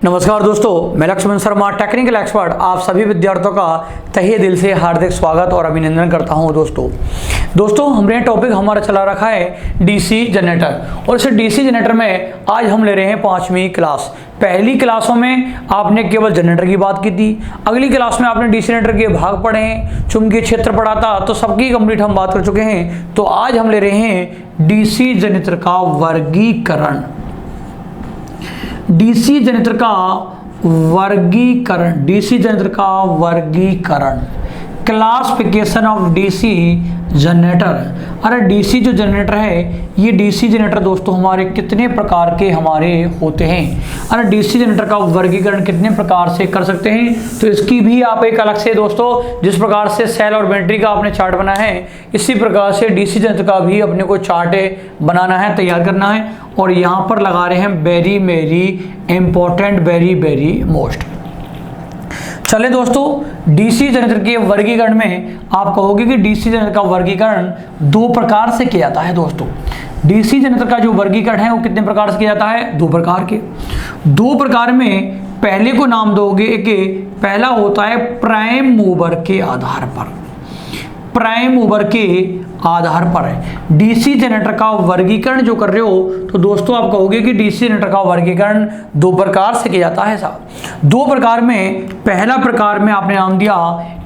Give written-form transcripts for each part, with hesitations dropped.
नमस्कार दोस्तों, मैं लक्ष्मण शर्मा टेक्निकल एक्सपर्ट आप सभी विद्यार्थियों का तहे दिल से हार्दिक स्वागत और अभिनंदन करता हूं। दोस्तों हमने टॉपिक हमारा चला रखा है डीसी जनरेटर और इस डीसी जनरेटर में आज हम ले रहे हैं 5वीं क्लास। पहली क्लासों में आपने केवल जनरेटर की बात की थी, अगली क्लास में आपने डीसी जनरेटर के भाग पढ़े हैं, चुंबकीय क्षेत्र पढ़ा था, तो सबकी कंप्लीट हम बात कर चुके हैं। तो आज हम ले रहे हैं डीसी जनरेटर का वर्गीकरण। डीसी जनरेटर का वर्गीकरण, क्लासिफिकेशन ऑफ डीसी जनरेटर। अरे डीसी जो जनरेटर है, ये डीसी जनरेटर दोस्तों हमारे कितने प्रकार के हमारे होते हैं। अरे डीसी जनरेटर का वर्गीकरण कितने प्रकार से कर सकते हैं, तो इसकी भी आप एक अलग से दोस्तों जिस प्रकार से सेल और बैटरी का आपने चार्ट बनाया है, इसी प्रकार से डीसी जनरेटर का भी अपने को चार्ट बनाना है, तैयार करना है। और यहाँ पर लगा रहे हैं वेरी इंपॉर्टेंट, वेरी मोस्ट। चले दोस्तों, डीसी जनरेटर के वर्गीकरण में आप कहोगे कि डीसी जनरेटर का वर्गीकरण दो प्रकार से किया जाता है। दोस्तों डीसी जनरेटर का जो वर्गीकरण है वो कितने प्रकार से किया जाता है? दो प्रकार के। दो प्रकार में पहले को नाम दोगे कि पहला होता है प्राइम मूवर के आधार पर। प्राइम मूवर के आधार पर है डीसी जनरेटर का वर्गीकरण जो कर रहे हो, तो दोस्तों आप कहोगे कि डीसी जनरेटर का वर्गीकरण दो प्रकार से किया जाता है साहब। दो प्रकार में पहला प्रकार में आपने नाम दिया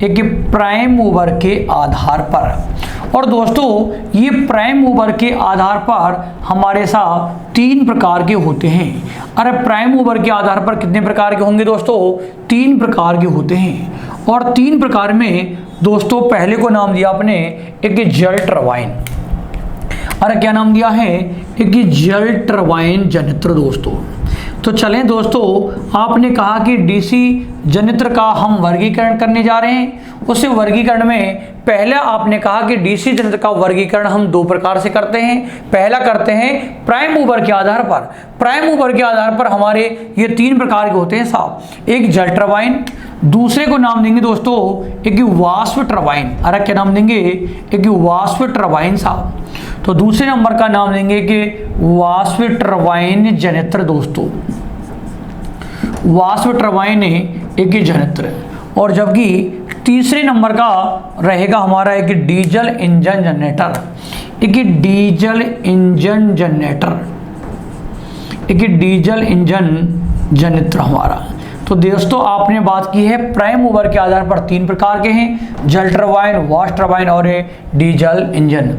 एक प्राइम मूवर के आधार पर। और दोस्तों ये प्राइम मूवर के आधार पर हमारे साथ तीन प्रकार के होते हैं। अरे प्राइम मूवर के आधार पर कितने प्रकार के होंगे दोस्तों? तीन प्रकार के होते हैं। और तीन प्रकार में दोस्तों पहले को नाम दिया आपने एक जेल टरबाइन। अरे क्या नाम दिया है? एक जेल टरबाइन जनरेटर। दोस्तों तो चलें दोस्तों, आपने कहा कि डीसी जनरेटर का हम वर्गीकरण करने जा रहे हैं। उस वर्गीकरण में पहला आपने कहा कि डीसी जनरेटर का वर्गीकरण हम दो प्रकार से करते हैं। पहला करते हैं प्राइम मूवर के आधार पर। प्राइम मूवर के आधार पर हमारे ये तीन प्रकार के होते हैं साहब। एक जेल टरबाइन, दूसरे को नाम देंगे दोस्तों एक वाष्प टरबाइन। अरे क्या नाम देंगे? एक वाष्प टरबाइन साहब। तो दूसरे नंबर का नाम देंगे कि वाष्प टरबाइन जनरेटर। दोस्तों वाष्प टरबाइन एक जनरेटर। और जबकि तीसरे नंबर का रहेगा हमारा एक डीजल इंजन जनरेटर। एक डीजल इंजन जनरेटर, एक डीजल इंजन जनरेटर हमारा। तो दोस्तों आपने बात की है प्राइम मूवर के आधार पर तीन प्रकार के हैं, जेल टरबाइन, वाष्प टरबाइन और डीजल इंजन।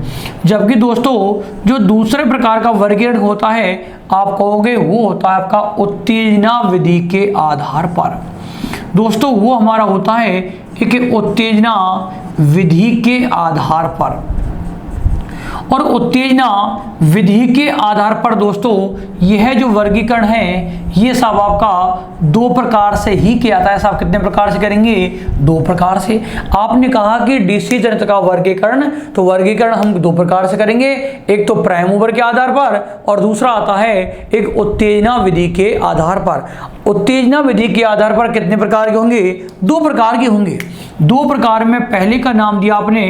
जबकि दोस्तों जो दूसरे प्रकार का वर्गीकरण होता है आप कहोगे वो होता है आपका उत्तेजना विधि के आधार पर। दोस्तों वो हमारा होता है एक उत्तेजना विधि के आधार पर। और उत्तेजना विधि के आधार पर दोस्तों यह जो वर्गीकरण है ये सब आपका दो प्रकार से ही किया जाता है साहब। कितने प्रकार से करेंगे? दो प्रकार से। आपने कहा कि डीसी जनरेटर का वर्गीकरण, तो वर्गीकरण हम दो प्रकार से करेंगे, एक तो प्राइम मूवर के आधार पर और दूसरा आता है एक उत्तेजना विधि के आधार पर। उत्तेजना विधि के आधार पर कितने प्रकार के होंगे? दो प्रकार के होंगे। दो प्रकार में पहले का नाम दिया आपने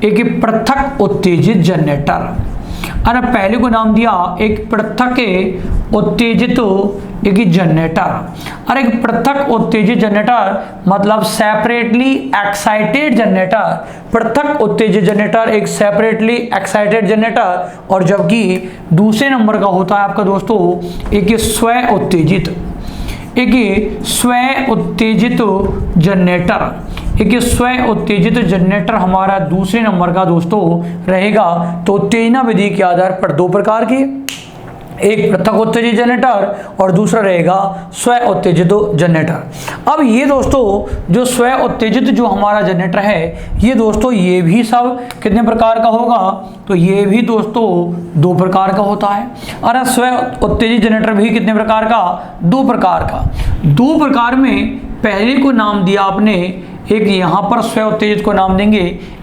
एक पृथक उत्तेजित जनरेटर। अरे पहले को नाम दिया एक पृथक उत्तेजित एक जनरेटर। अरे एक पृथक उत्तेजित जनरेटर मतलब सेपरेटली एक्साइटेड जनरेटर। पृथक उत्तेजित जनरेटर एक सेपरेटली एक्साइटेड जनरेटर। और जबकि दूसरे नंबर का होता है आपका दोस्तों एक स्वयं उत्तेजित, एक स्वयं उत्तेजित जनरेटर। एक स्वयं उत्तेजित जनरेटर हमारा दूसरे नंबर का दोस्तों रहेगा। तो उत्तेजना विधि के आधार पर दो प्रकार के, एक पृथक उत्तेजित जनरेटर और दूसरा रहेगा स्वयं उत्तेजित जनरेटर। अब ये दोस्तों जो स्वयं उत्तेजित जो हमारा जनरेटर है ये दोस्तों ये भी सब कितने प्रकार का होगा? तो ये भी दोस्तों दो प्रकार का होता है। और स्वयं उत्तेजित जनरेटर भी कितने प्रकार का? दो प्रकार का। दो प्रकार में पहले को नाम दिया आपने एक, यहाँ पर स्वयं उत्तेजित को नाम देंगे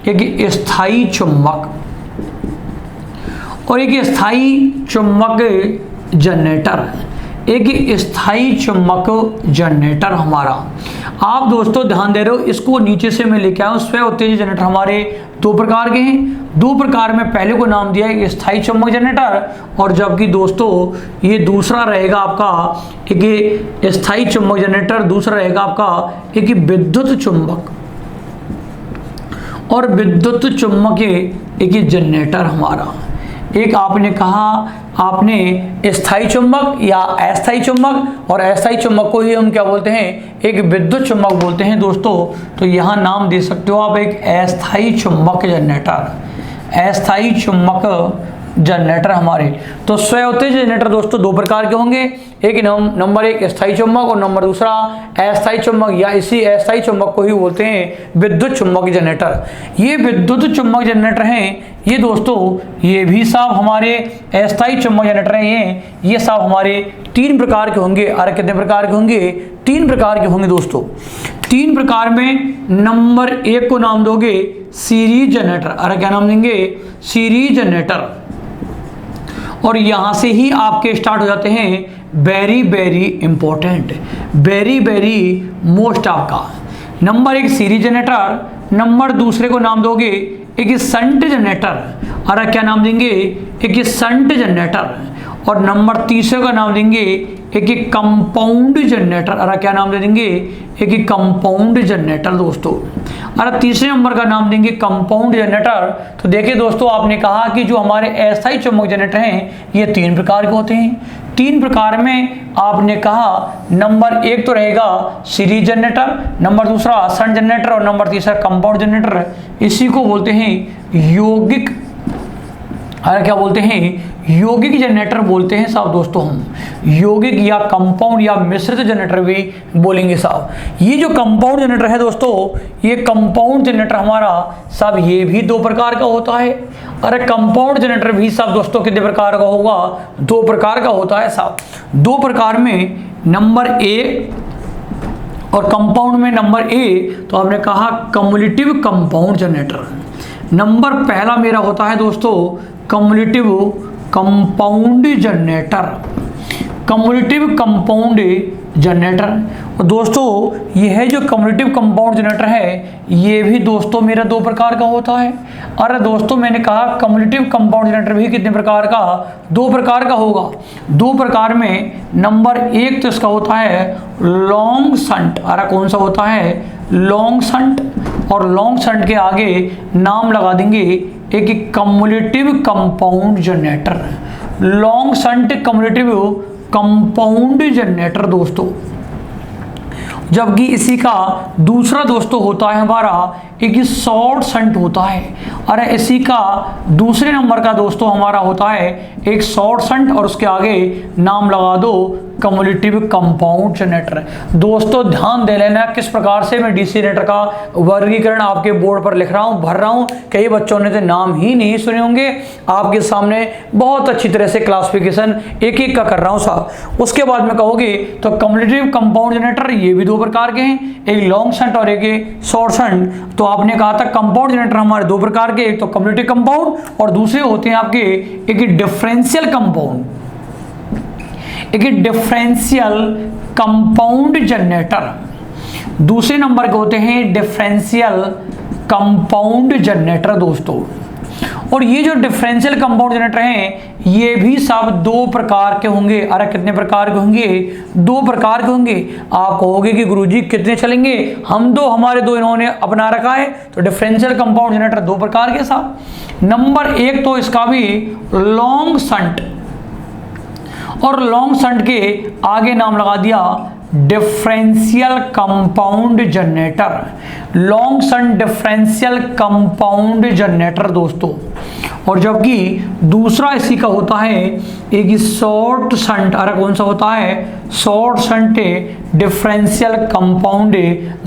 एक स्थायी चुंबक और एक स्थायी चुंबक जनरेटर। एक स्थायी चुंबक जनरेटर हमारा। आप दोस्तों ध्यान दे रहे हो, इसको नीचे से मैं लेके आया हूँ। स्वयं उत्तेजित जनरेटर हमारे दो प्रकार के हैं। दो प्रकार में पहले को नाम दिया है स्थायी चुंबक जनरेटर, और जबकि दोस्तों ये दूसरा रहेगा आपका एक स्थायी चुंबक जनरेटर, दूसरा रहेगा आपका एक विद्युत चुंबक और विद्युत चुम्बकीय एक जनरेटर हमारा। एक आपने कहा आपने स्थायी चुंबक या अस्थायी चुंबक, और अस्थायी चुंबक को ही हम क्या बोलते हैं, एक विद्युत चुंबक बोलते हैं दोस्तों। तो यहाँ नाम दे सकते हो आप एक अस्थायी चुंबक जनरेटर, अस्थायी चुंबक जनरेटर हमारे। तो स्वयोत्तेजित जनरेटर दोस्तों दो प्रकार के होंगे, एक नंबर एक स्थायी चुंबक और नंबर दूसरा अस्थायी चुंबक, या इसी अस्थायी चुंबक को ही बोलते हैं विद्युत चुंबक जनरेटर। ये विद्युत चुंबक जनरेटर हैं ये दोस्तों, ये भी साहब हमारे अस्थायी चुंबक जनरेटर हैं, ये साहब हमारे तीन प्रकार के होंगे। अरे कितने प्रकार के होंगे, तीन प्रकार के होंगे दोस्तों। तीन प्रकार में नंबर एक को नाम दोगे सीरीज जनरेटर। अरे क्या नाम देंगे, सीरीज जनरेटर। और यहां से ही आपके स्टार्ट हो जाते हैं very very important, very very most आपका। नंबर एक सीरीज जनरेटर, नंबर दूसरे को नाम दोगे एक संट जनरेटर। अरे क्या नाम देंगे, एक संट जनरेटर। और नंबर तीसरे का नाम देंगे एक कंपाउंड जनरेटर। अरे क्या नाम दे देंगे, एक कंपाउंड जनरेटर दोस्तों। अरे तीसरे नंबर का नाम देंगे कंपाउंड जनरेटर। तो देखिए दोस्तों, आपने कहा कि जो हमारे अस्थायी चुंबक जनरेटर हैं ये तीन प्रकार के होते हैं। तीन प्रकार में आपने कहा नंबर एक तो रहेगा सीरीज जनरेटर, नंबर दूसरा शंट जनरेटर और नंबर तीसरा कंपाउंड जनरेटर। इसी को बोलते हैं यौगिक, अरे क्या बोलते हैं, यौगिक जनरेटर बोलते हैं साहब दोस्तों हम। यौगिक या कंपाउंड या मिश्रित जनरेटर भी बोलेंगे साहब। ये जो कंपाउंड जनरेटर है दोस्तों, ये कंपाउंड जनरेटर हमारा साहब ये भी दो प्रकार का होता है। अरे कंपाउंड जनरेटर भी साहब दोस्तों कितने प्रकार का होगा, दो प्रकार का होता है साहब। दो प्रकार में नंबर ए और कंपाउंड में नंबर ए, तो आपने कहा कम्युलेटिव कंपाउंड जनरेटर। नंबर पहला मेरा होता है दोस्तों cumulative compound generator, cumulative compound generator. और दोस्तों यह है जो कम्युलेटिव कंपाउंड जनरेटर है ये भी दोस्तों मेरा दो प्रकार का होता है। अरे दोस्तों मैंने कहा कम्युलेटिव कंपाउंड जनरेटर भी कितने प्रकार का, दो प्रकार का होगा। दो प्रकार में नंबर एक तो इसका होता है लॉन्ग शंट। अरे कौन सा होता है, लॉन्ग शंट। और लॉन्ग शंट के आगे नाम लगा देंगे एक cumulative compound generator, long shunt cumulative compound generator दोस्तों। जबकि इसी का दूसरा दोस्तों होता है हमारा एक शॉर्ट शंट होता है। अरे इसी का दूसरे नंबर का दोस्तों हमारा होता है एक शॉर्ट शंट और उसके आगे नाम लगा दो कम्युलेटिव कंपाउंड जनरेटर। दोस्तों ध्यान दे लेना किस प्रकार से मैं डीसी जनरेटर का वर्गीकरण आपके बोर्ड पर लिख रहा हूँ, भर रहा हूँ। कई बच्चों ने तो नाम ही नहीं सुने होंगे, आपके सामने बहुत अच्छी तरह से क्लासिफिकेशन एक एक का कर रहा हूँ साहब। उसके बाद में कहोगे तो कम्युलेटिव कंपाउंड जनरेटर ये भी दो प्रकार के हैं, एक लॉन्ग शंट और एक शॉर्ट शंट। तो आपने कहा था कंपाउंड जनरेटर हमारे दो प्रकार के, एक तो कम्युलेटिव कंपाउंड और दूसरे होते हैं आपके एक डिफरेंशियल कंपाउंड, एक डिफरेंशियल कंपाउंड जनरेटर। दूसरे नंबर के होते हैं डिफरेंशियल कंपाउंड जनरेटर दोस्तों। और ये जो डिफरेंशियल कंपाउंड जनरेटर हैं ये भी सब दो प्रकार के होंगे। अरे कितने प्रकार के होंगे, दो प्रकार के होंगे। आप कहोगे कि गुरुजी कितने चलेंगे, हम दो हमारे दो इन्होंने अपना रखा है। तो डिफरेंशियल कंपाउंड जनरेटर दो प्रकार के साहब। नंबर एक तो इसका भी लॉन्ग शंट, और लॉन्ग शंट के आगे नाम लगा दिया differential compound generator, long shunt differential compound generator दोस्तों। और जबकि दूसरा इसी का होता है एक शॉर्ट शंट। अरे कौन सा होता है, short shunt differential compound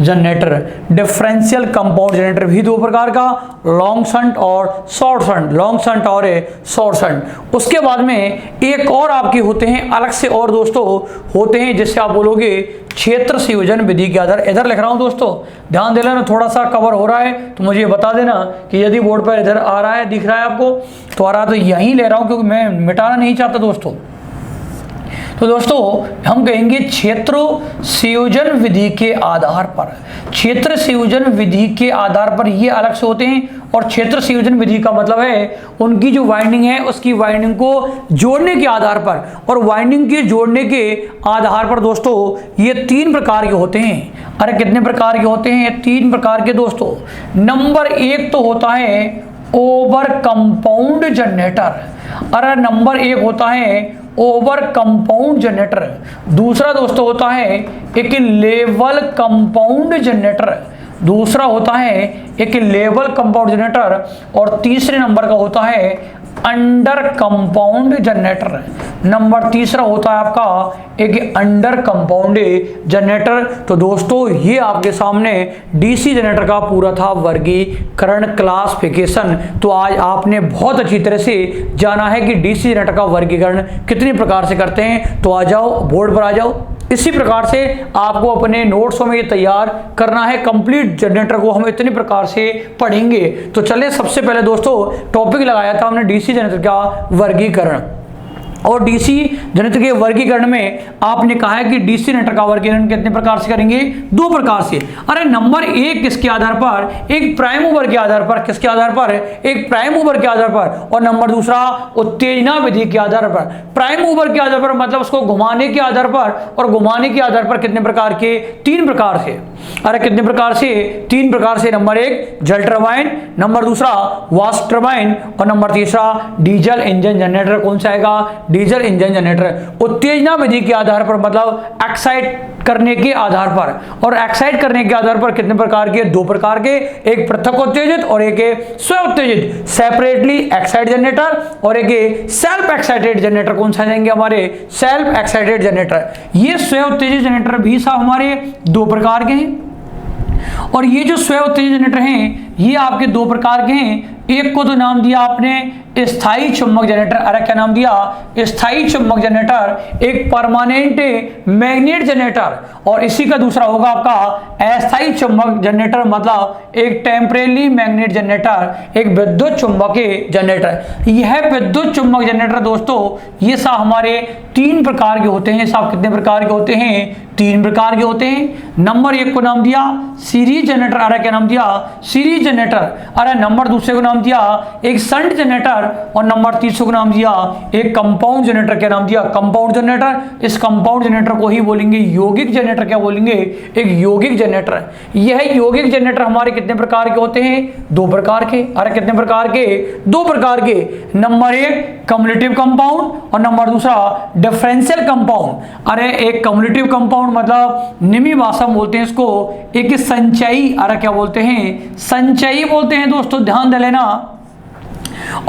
generator. Differential compound generator भी दो प्रकार का, लॉन्ग शंट और शॉर्ट शंट, लॉन्ग शंट और शॉर्ट शंट। उसके बाद में एक और आपके होते हैं अलग से और दोस्तों होते हैं जिससे आप बोलोगे क्षेत्र संयोजन विधि के आधार। इधर लिख रहा हूं दोस्तों, ध्यान दे लेना, थोड़ा सा कवर हो रहा है तो मुझे बता देना कि यदि बोर्ड पर इधर आ रहा है, दिख रहा है आपको तो आ रहा, तो यहीं ले रहा हूं क्योंकि मैं मिटाना नहीं चाहता दोस्तों। तो दोस्तों हम कहेंगे क्षेत्र संयोजन विधि के आधार पर, क्षेत्र संयोजन विधि के आधार पर ये अलग से होते हैं। और क्षेत्र संयोजन विधि का मतलब है उनकी जो वाइंडिंग है उसकी वाइंडिंग को जोड़ने के आधार पर, और वाइंडिंग के जोड़ने के आधार पर दोस्तों ये 3 प्रकार के होते हैं। अरे कितने प्रकार के होते हैं? 3 प्रकार के दोस्तों। नंबर 1 तो होता है ओवर कंपाउंड जनरेटर। अरे नंबर 1 होता है ओवर कंपाउंड जनरेटर। दूसरा दोस्तों होता है एक लेवल कंपाउंड जनरेटर। दूसरा होता है एक लेवल कंपाउंड जनरेटर। और तीसरे नंबर का होता है अंडर कंपाउंड जनरेटर। नंबर तीसरा होता है आपका एक अंडर कंपाउंड जनरेटर। तो दोस्तों ये आपके सामने डीसी जनरेटर का पूरा था वर्गीकरण, क्लासिफिकेशन। तो आज आपने बहुत अच्छी तरह से जाना है कि डीसी जनरेटर का वर्गीकरण कितने प्रकार से करते हैं। तो आ जाओ, बोर्ड पर आ जाओ। इसी प्रकार से आपको अपने नोट्सों में ये तैयार करना है। कंप्लीट जनरेटर को हम इतने प्रकार से पढ़ेंगे। तो चलिए सबसे पहले दोस्तों टॉपिक लगाया था हमने डीसी जनरेटर का वर्गीकरण। और डीसी जनरेटर के वर्गीकरण में आपने कहा है कि डीसी जनरेटर का वर्गीकरण कितने प्रकार से करेंगे? 2 प्रकार से। अरे नंबर 1 किसके आधार पर? एक प्राइम मूवर के आधार पर। किसके आधार पर? एक प्राइम मूवर के आधार पर। और नंबर दूसरा उत्तेजना विधि के आधार पर। प्राइम मूवर के आधार पर मतलब उसको घुमाने के आधार पर, और घुमाने के आधार पर कितने प्रकार के? 3 प्रकार से। अरे कितने प्रकार से? 3 प्रकार से। नंबर 1 जल टरबाइन, नंबर दूसरा वाष्प टरबाइन, और नंबर तीसरा डीजल इंजन जनरेटर। कौन सा आएगा? Diesel engine generator. उत्तेजना विधि के आधार पर मतलब एक्साइट करने के आधार पर। और एक्साइट करने के आधार पर कितने प्रकार के? 2 प्रकार के। एक पृथक उत्तेजित और एक स्व उत्तेजित, सेपरेटली एक्साइट जनरेटर, और एक सेल्फ एक्साइटेड जनरेटर। कौन सा जाएंगे हमारे? Self excited generator. ये स्व उत्तेजित जनरेटर भी साहब हमारे 2 प्रकार के हैं। और ये जो स्व उत्तेजित जनरेटर हैं ये आपके 2 प्रकार के हैं। एक को तो नाम दिया आपने स्थायी चुंबक जनरेटर। अरे क्या नाम दिया? स्थायी चुंबक जनरेटर। एक परमानेंट मैग्नेट जनरेटर। और इसी का दूसरा होगा आपका अस्थायी चुंबक जनरेटर, मतलब एक टेम्परेरी मैग्नेट जनरेटर, एक विद्युत चुंबकीय जनरेटर। यह विद्युत चुंबक जनरेटर दोस्तों ये सब हमारे 3 प्रकार के होते हैं। सब कितने प्रकार के होते हैं? 3 प्रकार के होते हैं। नंबर 1 को नाम दिया सीरीज जनरेटर। अरे क्या नाम दिया? Series generator. अरे नंबर दूसरे को नाम दिया एक शंट जनरेटर। और नंबर तीसरे को नाम दिया एक कंपाउंड जनरेटर। क्या नाम दिया? Compound generator. इस कंपाउंड जनरेटर को ही बोलेंगे यौगिक जनरेटर। क्या बोलेंगे? एक यौगिक जनरेटर। यह यौगिक जनरेटर हमारे कितने प्रकार के होते हैं? 2 प्रकार के। अरे कितने प्रकार के? 2 प्रकार के। नंबर 1 कम्युलेटिव कंपाउंड, और नंबर दूसरा डिफरेंशियल कंपाउंड। अरे एक कम्युलेटिव कंपाउंड मतलब निम्न भाषा में बोलते हैं इसको एक संचयी। अरे क्या बोलते हैं? संचयी बोलते हैं दोस्तों, ध्यान दे लेना।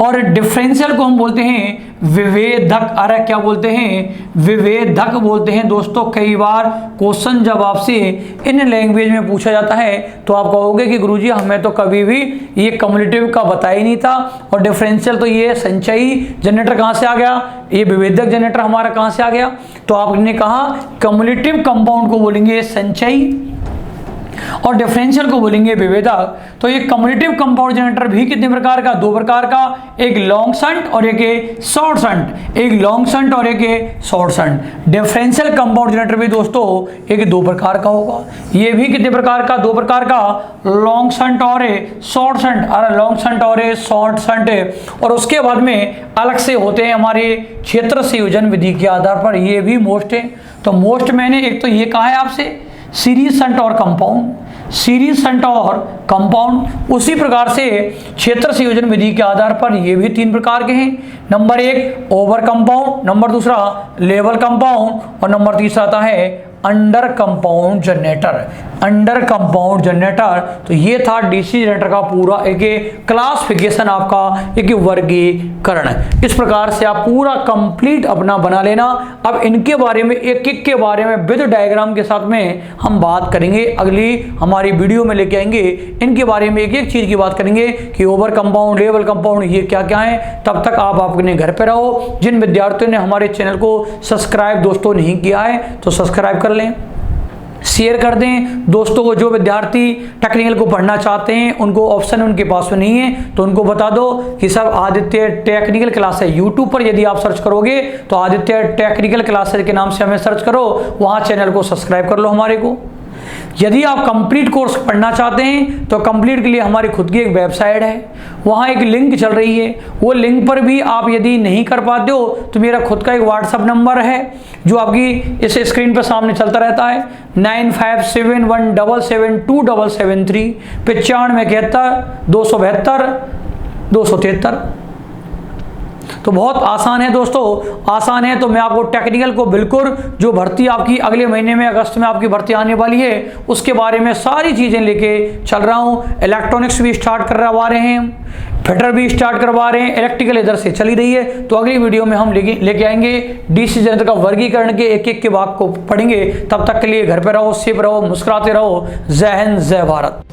और डिफरेंशियल को हम बोलते हैं विभेदक। अरे क्या बोलते हैं? विभेदक बोलते हैं दोस्तों। कई बार क्वेश्चन जब आपसे इन लैंग्वेज में पूछा जाता है तो आप कहोगे कि गुरुजी हमें तो कभी भी ये कम्युलेटिव का बताया ही नहीं था, और डिफरेंशियल तो ये संचयी जनरेटर कहाँ से आ गया, ये विभेदक जनरेटर हमारा कहाँ से आ गया। तो आपने कहा कम्युलेटिव कंपाउंड को बोलेंगे संचयी और डिफरेंशियल को बोलेंगे विभेदक। तो ये कम्युलेटिव कंपाउंड जनरेटर भी कितने प्रकार का? 2 प्रकार का। एक लॉन्ग शंट और एक शॉर्ट शंट। एक लॉन्ग शंट और एक short shunt. Differential compound generator भी दोस्तों एक 2 प्रकार का होगा। ये भी कितने प्रकार का? 2 प्रकार का। लॉन्ग शंट और शॉर्ट शंट। अरे लॉन्ग शंट और शॉर्ट शंट। और उसके बाद में अलग से होते हैं हमारे क्षेत्र संयोजन विधि के आधार पर। ये भी मोस्ट है। तो मोस्ट मैंने एक तो ये कहा है आपसे सीरीज शंट और कंपाउंड। सीरीज शंट और कंपाउंड। उसी प्रकार से क्षेत्र संयोजन विधि के आधार पर ये भी 3 प्रकार के हैं। नंबर 1 ओवर कंपाउंड, नंबर दूसरा लेवल कंपाउंड, और नंबर तीसरा आता है under compound generator. Under compound generator. तो ये था डीसी जनरेटर का पूरा एक क्लासिफिकेशन, आपका एक वर्गीकरण। इस प्रकार से आप पूरा कंप्लीट अपना बना लेना। अब इनके बारे में एक एक के बारे में विद डायग्राम के साथ में हम बात करेंगे। अगली हमारी वीडियो में लेके आएंगे इनके बारे में, एक एक चीज की बात करेंगे कि ओवर कंपाउंड, लेवल कंपाउंड ये क्या क्या है। तब तक आप अपने घर पे रहो। जिन विद्यार्थियों ने हमारे चैनल को सब्सक्राइब दोस्तों नहीं किया है तो सब्सक्राइब कर लें, शेयर कर दें दोस्तों को। जो विद्यार्थी टेक्निकल को पढ़ना चाहते हैं, उनको ऑप्शन उनके पास में नहीं है, तो उनको बता दो कि सब आदित्य टेक्निकल क्लास है। यूट्यूब पर यदि आप सर्च करोगे तो आदित्य टेक्निकल क्लासेस के नाम से हमें सर्च करो, वहाँ चैनल को सब्सक्राइब कर लो हमारे को। यदि आप कंप्लीट कोर्स पढ़ना चाहते हैं तो कंप्लीट के लिए हमारी खुद की एक वेबसाइट है, वहाँ एक लिंक चल रही है, वो लिंक पर भी आप यदि नहीं कर पाते हो तो मेरा खुद का एक व्हाट्सअप नंबर है जो आपकी इस स्क्रीन पर सामने चलता रहता है 9571772773 95717272 तो बहुत आसान है दोस्तों, आसान है। तो मैं आपको टेक्निकल को बिल्कुल जो भर्ती आपकी अगले महीने में अगस्त में आपकी भर्ती आने वाली है उसके बारे में सारी चीज़ें लेके चल रहा हूँ। इलेक्ट्रॉनिक्स भी स्टार्ट करवा रहे हैं, फिटर भी स्टार्ट करवा रहे हैं, इलेक्ट्रिकल इधर से चली रही है। तो अगली वीडियो में हम लेके आएंगे डीसी जनरेटर का वर्गीकरण के एक के भाग को पढ़ेंगे। तब तक के लिए घर पे रहो, सेफ रहो, मुस्कुराते रहो। जय हिंद, जय भारत।